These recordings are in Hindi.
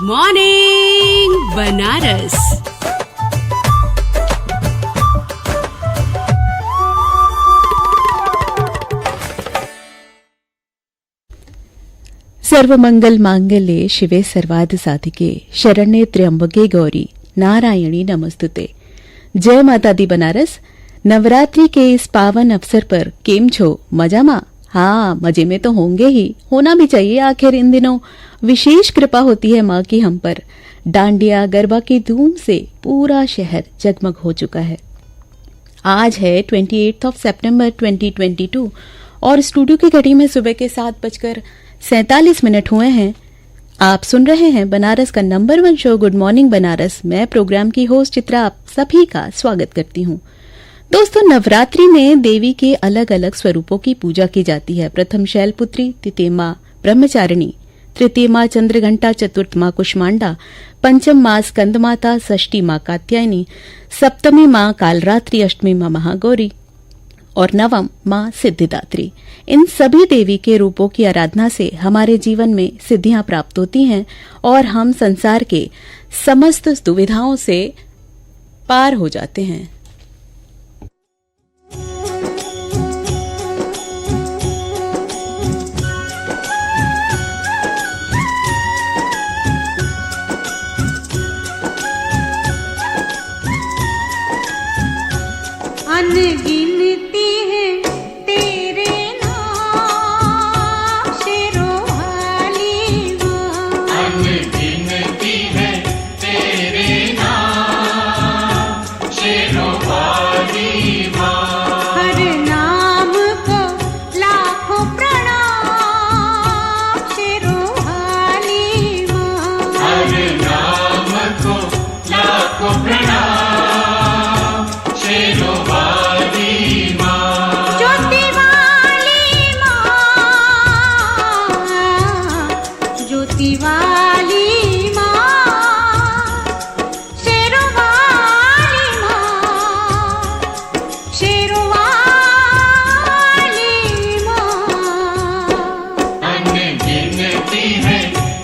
मॉर्निंग बनारस। सर्वमंगल मांगल्ये शिवे सर्वार्थ साधिके शरण्ये त्र्यंबके गौरी नारायणी नमस्तुते। जय माता दी बनारस। नवरात्रि के इस पावन अवसर पर केम छो, मजा मा? हाँ, मजे में तो होंगे ही, होना भी चाहिए। आखिर इन दिनों विशेष कृपा होती है माँ की हम पर। डांडिया गरबा की धूम से पूरा शहर जगमग हो चुका है। आज है 28 सितंबर 2022 और स्टूडियो की घड़ी में सुबह के 7:47 हुए हैं। आप सुन रहे हैं बनारस का number 1 show good morning Banaras. मैं प्रोग्राम की होस्ट चित्रा आप सभी का स्वागत करती हूँ। दोस्तों, नवरात्रि में देवी के अलग अलग स्वरूपों की पूजा की जाती है। प्रथम शैलपुत्री, द्वितीय माँ ब्रह्मचारिणी, तृतीय माँ चंद्रघंटा, चतुर्थ माँ कुष्मांडा, पंचम माँ स्कंद माता, षष्ठी माँ कात्यायनी, सप्तमी माँ कालरात्रि, अष्टमी माँ महागौरी और नवम माँ सिद्धिदात्री। इन सभी देवी के रूपों की आराधना से हमारे जीवन में सिद्धियां प्राप्त होती हैं और हम संसार के समस्त दुविधाओं से पार हो जाते हैं। अनगिनती है तेरे नाम, शेरों वाली माँ। अनगिनती है तेरे नाम, शेरों वाली माँ। हर नाम को लाखों प्रणाम, शेरों वाली माँ। हर नाम को लाखों प्रणाम, शेरों वाली माँ। ज्योति वाली माँ, ज्योति वाली माँ, शेरों वाली माँ, शेरों वाली माँ। अनगिनती है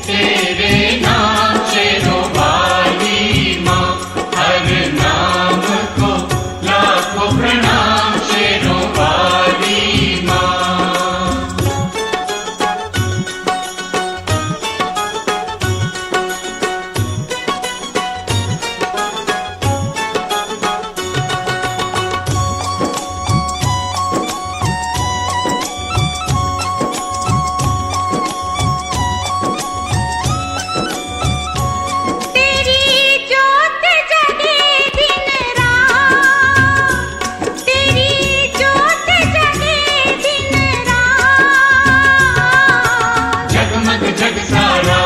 तेरे नाम, शेरों वाली माँ। हर नाम को लाखों प्रणाम, शेरों वाली माँ। तेरी ज्योत जगे दिन रात, तेरी ज्योत जगे दिन रात। जगमग जग सारा,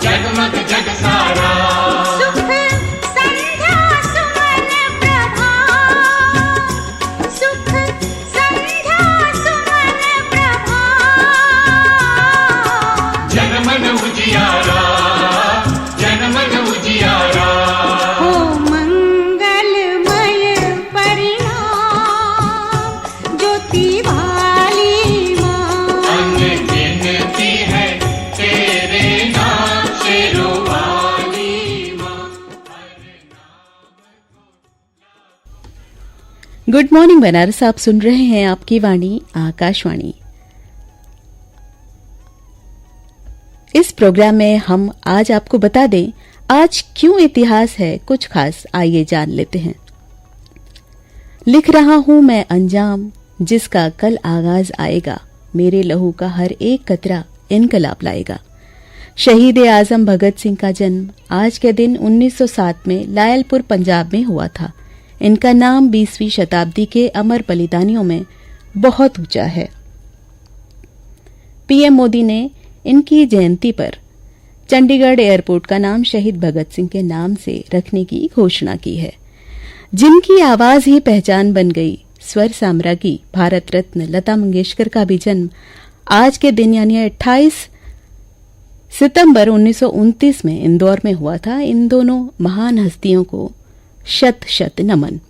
जगमग जग सारा। सुख संध्या सुमन प्रभात, सुख संध्या सुमन प्रभात। जनमन उजियारा, जनमन उजियारा। हो मंगलमय परिणाम, ज्योति वाली माँ। अनगिनती है तेरे नाम, शेरों वाली माँ। Good morning Banaras. आप सुन रहे हैं आपकी वाणी आकाशवाणी। इस प्रोग्राम में हम आज आपको बता दें आज क्यों इतिहास है कुछ खास। आइए जान लेते हैं। लिख रहा हूं मैं अंजाम, जिसका कल आगाज आएगा। मेरे लहू का हर एक कतरा इनकलाब लाएगा। शहीद आजम भगत सिंह का जन्म आज के दिन 1907 में लायलपुर पंजाब में हुआ था। इनका नाम 20वीं शताब्दी के अमर बलिदानियों में बहुत ऊंचा है। पीएम मोदी ने इनकी जयंती पर चंडीगढ़ एयरपोर्ट का नाम शहीद भगत सिंह के नाम से रखने की घोषणा की है। जिनकी आवाज ही पहचान बन गई, स्वर साम्राज्ञी भारत रत्न लता मंगेशकर का भी जन्म आज के दिन यानी 28 सितंबर 1929 में इंदौर में हुआ था। इन दोनों महान हस्तियों को शत शत नमन।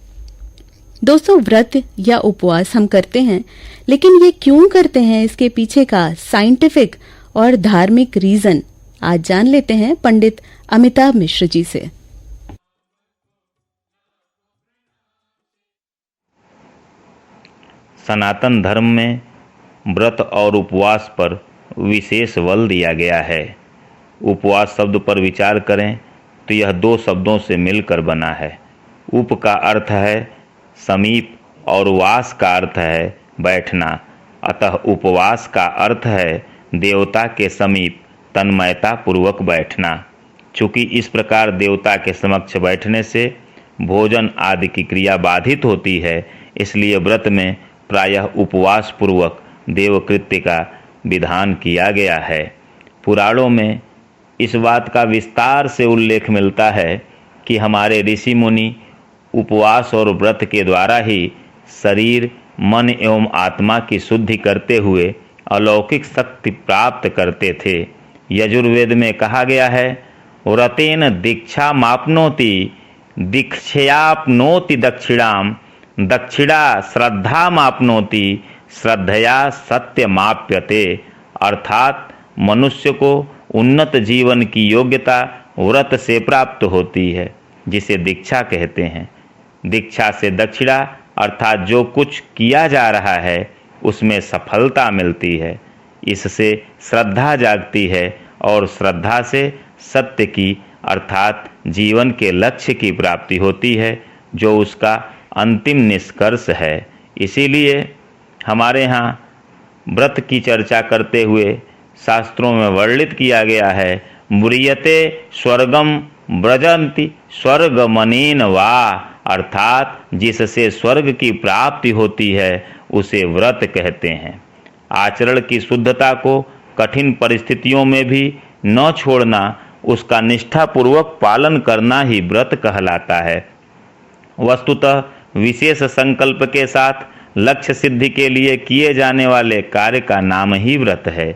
दोस्तों, व्रत या उपवास हम करते हैं, लेकिन ये क्यों करते हैं, इसके पीछे का साइंटिफिक और धार्मिक रीजन आज जान लेते हैं पंडित अमिताभ मिश्र जी से। सनातन धर्म में व्रत और उपवास पर विशेष बल दिया गया है। उपवास शब्द पर विचार करें तो यह दो शब्दों से मिलकर बना है। उप का अर्थ है समीप और वास का अर्थ है बैठना, अतः उपवास का अर्थ है देवता के समीप तन्मयता पूर्वक बैठना। चूँकि इस प्रकार देवता के समक्ष बैठने से भोजन आदि की क्रिया बाधित होती है, इसलिए व्रत में प्रायः उपवास पूर्वक देवकृत्य का विधान किया गया है। पुराणों में इस बात का विस्तार से उल्लेख मिलता है कि हमारे ऋषि मुनि उपवास और व्रत के द्वारा ही शरीर, मन एवं आत्मा की शुद्धि करते हुए अलौकिक शक्ति प्राप्त करते थे। यजुर्वेद में कहा गया है, व्रतेन दीक्षा मापनोति दीक्षयापनोति दक्षिणाम, दक्षिणा श्रद्धा मापनोति श्रद्धया सत्य माप्यते। अर्थात मनुष्य को उन्नत जीवन की योग्यता व्रत से प्राप्त होती है, जिसे दीक्षा कहते हैं। दीक्षा से दक्षिणा अर्थात जो कुछ किया जा रहा है उसमें सफलता मिलती है। इससे श्रद्धा जागती है और श्रद्धा से सत्य की अर्थात जीवन के लक्ष्य की प्राप्ति होती है, जो उसका अंतिम निष्कर्ष है। इसीलिए हमारे यहाँ व्रत की चर्चा करते हुए शास्त्रों में वर्णित किया गया है, म्रियते स्वर्गम व्रजंति स्वर्गमनेन वा, अर्थात जिससे स्वर्ग की प्राप्ति होती है उसे व्रत कहते हैं। आचरण की शुद्धता को कठिन परिस्थितियों में भी न छोड़ना, उसका निष्ठापूर्वक पालन करना ही व्रत कहलाता है। वस्तुतः विशेष संकल्प के साथ लक्ष्य सिद्धि के लिए किए जाने वाले कार्य का नाम ही व्रत है।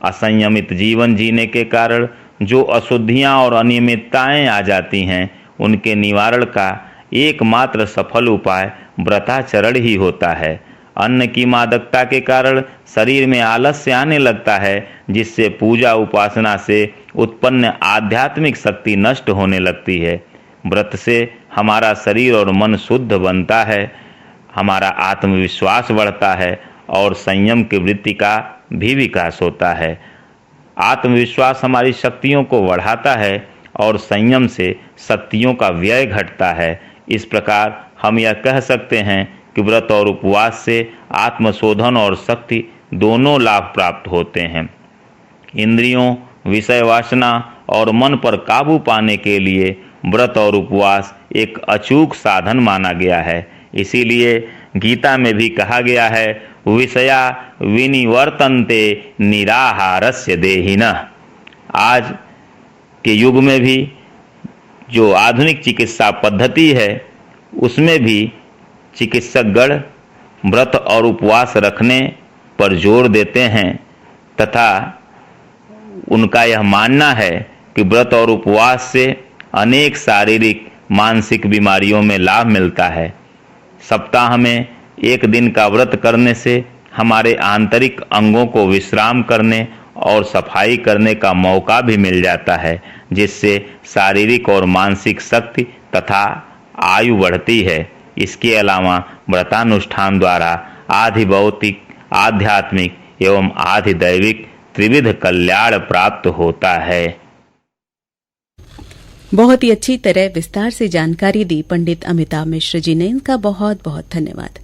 असंयमित जीवन जीने के कारण जो अशुद्धियां और अनियमितताएं आ जाती हैं, उनके निवारण का एकमात्र सफल उपाय व्रताचरण ही होता है। अन्न की मादकता के कारण शरीर में आलस्य आने लगता है, जिससे पूजा उपासना से उत्पन्न आध्यात्मिक शक्ति नष्ट होने लगती है। व्रत से हमारा शरीर और मन शुद्ध बनता है, हमारा आत्मविश्वास बढ़ता है और संयम की वृत्ति का भी विकास होता है। आत्मविश्वास हमारी शक्तियों को बढ़ाता है और संयम से शक्तियों का व्यय घटता है। इस प्रकार हम यह कह सकते हैं कि व्रत और उपवास से आत्मशोधन और शक्ति दोनों लाभ प्राप्त होते हैं। इंद्रियों, विषय वासना और मन पर काबू पाने के लिए व्रत और उपवास एक अचूक साधन माना गया है। इसीलिए गीता में भी कहा गया है, विषया विनिवर्तन्ते निराहारस्य देहिनः। आज के युग में भी जो आधुनिक चिकित्सा पद्धति है, उसमें भी चिकित्सकगण व्रत और उपवास रखने पर जोर देते हैं तथा उनका यह मानना है कि व्रत और उपवास से अनेक शारीरिक मानसिक बीमारियों में लाभ मिलता है। सप्ताह में एक दिन का व्रत करने से हमारे आंतरिक अंगों को विश्राम करने और सफाई करने का मौका भी मिल जाता है, जिससे शारीरिक और मानसिक शक्ति तथा आयु बढ़ती है। इसके अलावा व्रतानुष्ठान द्वारा आधि भौतिक, आध्यात्मिक एवं आधि दैविक त्रिविध कल्याण प्राप्त होता है। बहुत ही अच्छी तरह विस्तार से जानकारी दी पंडित अमिताभ मिश्र जी ने, इनका बहुत बहुत धन्यवाद।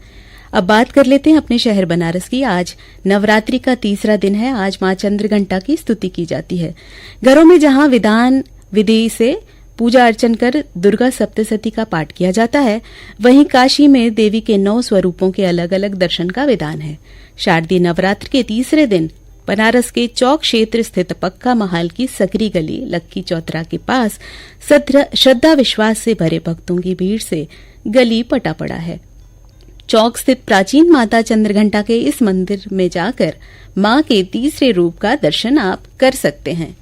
अब बात कर लेते हैं अपने शहर बनारस की। आज नवरात्रि का तीसरा दिन है। आज मां चंद्रघंटा की स्तुति की जाती है। घरों में जहां विधान विधि से पूजा अर्चन कर दुर्गा सप्तशती का पाठ किया जाता है, वहीं काशी में देवी के 9 स्वरूपों के अलग अलग दर्शन का विधान है। शारदीय नवरात्र के तीसरे दिन बनारस के चौक क्षेत्र स्थित पक्का महाल की सकरी गली लक्की चौतरा के पास श्रद्धा विश्वास से भरे भक्तों की भीड़ से गली पटा पड़ा है। चौक स्थित प्राचीन माता चंद्रघंटा के इस मंदिर में जाकर मां के तीसरे रूप का दर्शन आप कर सकते हैं।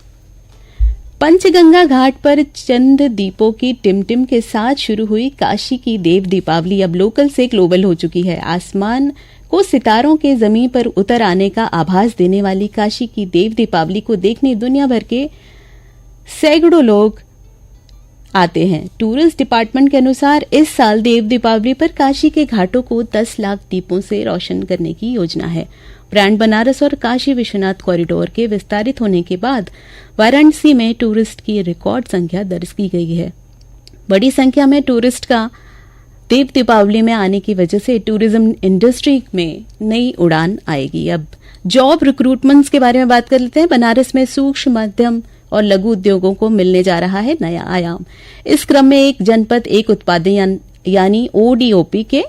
पंचगंगा घाट पर चंद दीपों की टिमटिम के साथ शुरू हुई काशी की देव दीपावली अब लोकल से ग्लोबल हो चुकी है। आसमान को सितारों के जमीन पर उतर आने का आभास देने वाली काशी की देव दीपावली को देखने दुनिया भर के सैकड़ों लोग आते हैं। टूरिस्ट डिपार्टमेंट के अनुसार इस साल देव दीपावली पर काशी के घाटों को 10 लाख दीपों से रोशन करने की योजना है। ब्रांड बनारस और काशी विश्वनाथ कॉरिडोर के विस्तारित होने के बाद वाराणसी में टूरिस्ट की रिकॉर्ड संख्या दर्ज की गई है। बड़ी संख्या में टूरिस्ट का देव दीपावली में आने की वजह से टूरिज्म इंडस्ट्री में नई उड़ान आएगी। अब जॉब रिक्रूटमेंट्स के बारे में बात कर लेते हैं। बनारस में सूक्ष्म, मध्यम और लघु उद्योगों को मिलने जा रहा है नया आयाम। इस क्रम में एक जनपद एक उत्पादन यानी ODOP के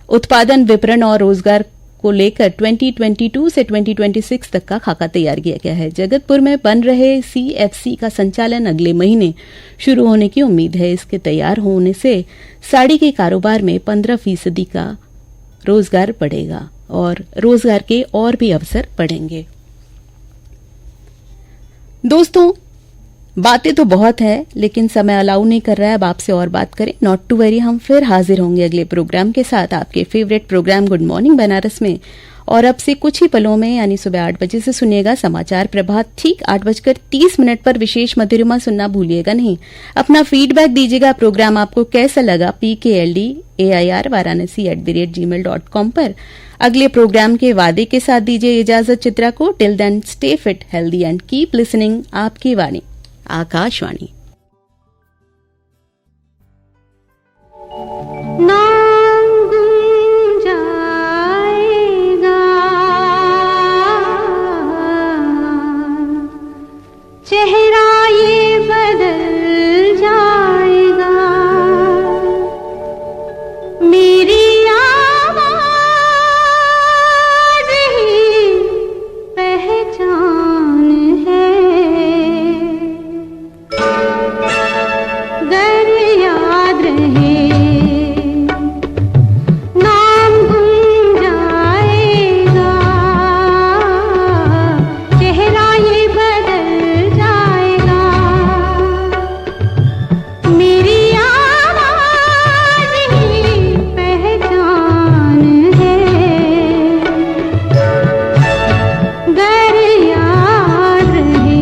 उत्पादन, विपणन और रोजगार को लेकर 2022 से 2026 तक का खाका तैयार किया गया है। जगतपुर में बन रहे CFC का संचालन अगले महीने शुरू होने की उम्मीद है। इसके तैयार होने से साड़ी के कारोबार में 15% का रोजगार बढ़ेगा और रोजगार के और भी अवसर बढ़ेंगे। दोस्तों, बातें तो बहुत है लेकिन समय अलाउ नहीं कर रहा है अब आपसे और बात करें। नॉट टू वरी, हम फिर हाजिर होंगे अगले प्रोग्राम के साथ, आपके favourite program good morning Banaras में। और अब से कुछ ही पलों में यानी सुबह 8 बजे से सुनिएगा समाचार प्रभात। ठीक 8:30 पर विशेष मधुरिमा सुनना भूलिएगा नहीं। अपना फीडबैक दीजिएगा, प्रोग्राम आपको कैसा लगा pkldair@varanasi@gmail.com पर। अगले प्रोग्राम के वादे के साथ दीजिए इजाजत चित्रा को। Till then stay fit, healthy and keep listening आपकी वाणी आकाशवाणी। नाम गुंजाएगा, चेहरा ये बदल जाएगा, मेरी आवाज ही पहचान है। गर याद रहे, नाम गुंजाएगा, चेहरा ये बदल जाएगा, मेरी आवाज ही पहचान है। गर याद रहे,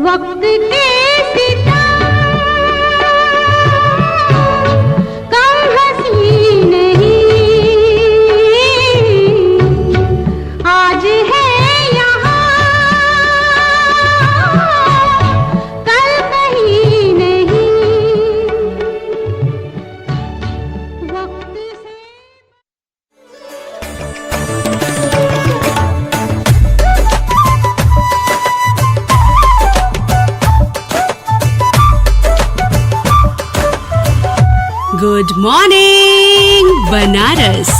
वक्त के सितारे कम हंसी नहीं, आज है यहाँ कल कहीं नहीं, वक्त से गुड मॉर्निंग बनारस।